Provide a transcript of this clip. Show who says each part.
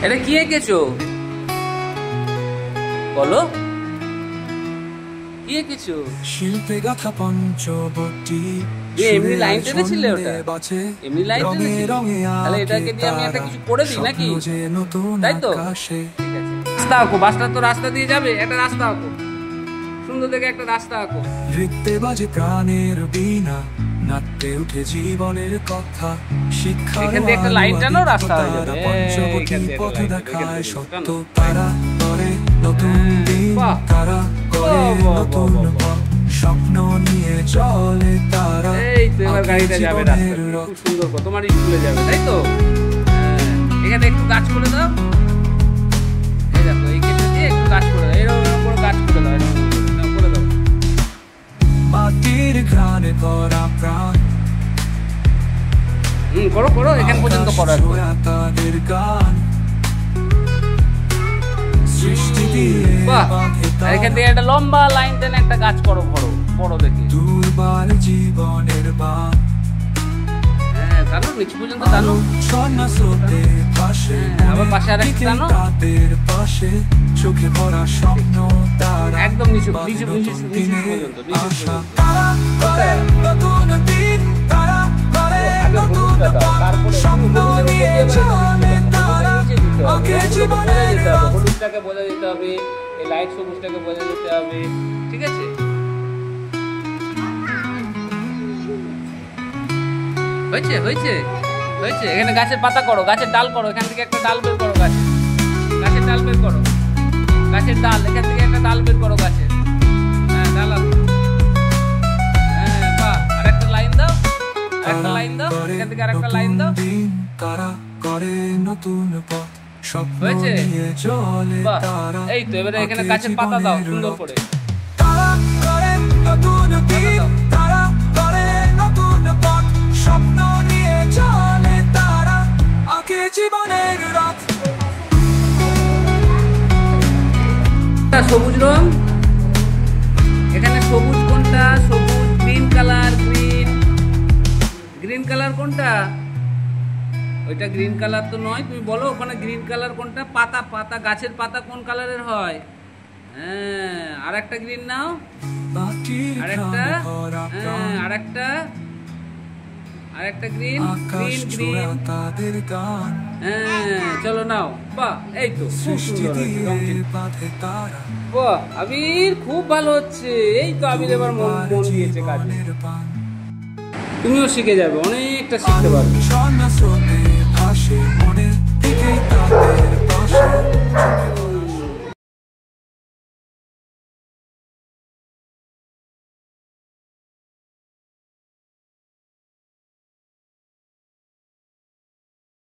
Speaker 1: এটা কি এঁকেছো বলো, কি এঁকেছো?
Speaker 2: শিল্পে গাথা পঞ্চবটি
Speaker 1: এমনি লাইন টেনেছিলে? ওটা এমনি লাইন টেনেছিলে? তাহলে এটাকে দিয়ে আমি একটা কিছু করে দিই নাকি? তাই তো, ঠিক আছে। রাস্তা আঁকো, বাসটা তো রাস্তা দিয়ে যাবে, একটা রাস্তা আঁকো, সুন্দর দেখে একটা রাস্তা আঁকো।
Speaker 2: নৃত্যে বাজে প্রাণের বীণা, নাট্যে উঠে জীবনের কথা, শিক্ষা
Speaker 1: এখান থেকে একটা লাইন টানো, রাস্তা হয়ে যাবে।
Speaker 2: পঞ্চবটি পথ দেখায় সত্য, তারা করে নতুন দিন, তারা করে নতুন পথ, স্বপ্ন নিয়ে চলে তারা।
Speaker 1: এই তো এবার গাড়িটা যাবে রাস্তা, খুব সুন্দর, তোমার স্কুলে যাবে, তাই তো? এখানে একটু গাছ করে দাও, এই দেখো এই কেটে দিয়ে একটু গাছ করে দাও, এরকম করে গাছ করে দাও, এরকম করে দাও।
Speaker 2: মাটির ঘ্রাণে ভরা প্রাণ,
Speaker 1: করো করো, এখান পর্যন্ত করো।
Speaker 2: তাদের গান সৃষ্টি দিয়ে,
Speaker 1: বাহ, এখান থেকে একটা লম্বা লাইন টেনে একটা গাছ করো, বড় বড় দেখে।
Speaker 2: দুর্বার জীবনের বান,
Speaker 1: হ্যাঁ টানো, নিচু পর্যন্ত টানো।
Speaker 2: ঝর্ণা স্রোতের পাশে,
Speaker 1: আবার পাশে আরেকটা টানো,
Speaker 2: তাদের পাশে চোখে ভরা স্বপ্ন তারা,
Speaker 1: একদম নিচু নিচু নিচু নিচু পর্যন্ত, নিচু পর্যন্ত।
Speaker 2: তারা করে নতুন দিন, তারা করে নতুন পথ, স্বপ্ন নিয়ে চলে তারা, আগে জীবনের রথ।
Speaker 1: হলুদটাকে বোঝা দিতে হবে, এই লাইট সবুজটাকে বোঝা দিতে হবে, ঠিক আছে? হয়েছে হয়েছে হয়েছে। এখানে গাছের পাতা করো, গাছের ডাল করো, এখান থেকে একটা ডাল বের করো, গাছের ডাল বের করো, গাছের ডাল, এখান থেকে একটা ডাল বের করো গাছের। হ্যাঁ ডাল আনো, হ্যাঁ বাহ, আর একটা লাইন দাও, একটা লাইন দাও, এখান থেকে আরেকটা লাইন দাও।
Speaker 2: তারা করে নতুন পথ, স্বপ্ন
Speaker 1: হয়েছে?
Speaker 2: নিয়ে চলে
Speaker 1: বাহ,
Speaker 2: তারা।
Speaker 1: এই তো এবারে এখানে গাছের পাতা দাও সুন্দর করে।
Speaker 2: তারা করে নতুন দিন, তারা করে নতুন পথ, স্বপ্ন নিয়ে চলে তারা, আগে জীবনের রথ।
Speaker 1: সবুজ রং, এখানে সবুজ কোনটা? সবুজ, green colour, green, green colour কোনটা? ওইটা গ্রিন কালার তো নয়, তুমি বলো ওখানে গ্রিন কালার কোনটা? পাতা, পাতা, গাছের পাতা কোন কালারের হয়? হ্যাঁ, আর একটা গ্রিন নাও, আরেকটা, হ্যাঁ আরেকটা, আরেকটা গ্রিন, গ্রিন গ্রিন,
Speaker 2: তাদের গান,
Speaker 1: হ্যাঁ চলো নাও। বাহ, এই তো খুব সুন্দর হয়েছে। বাহ আবির, খুব ভালো হচ্ছে, এই তো আবির এবার মন দিয়েছে কাজে, তুমিও শিখে যাবে, অনেকটা শিখতে পারবে।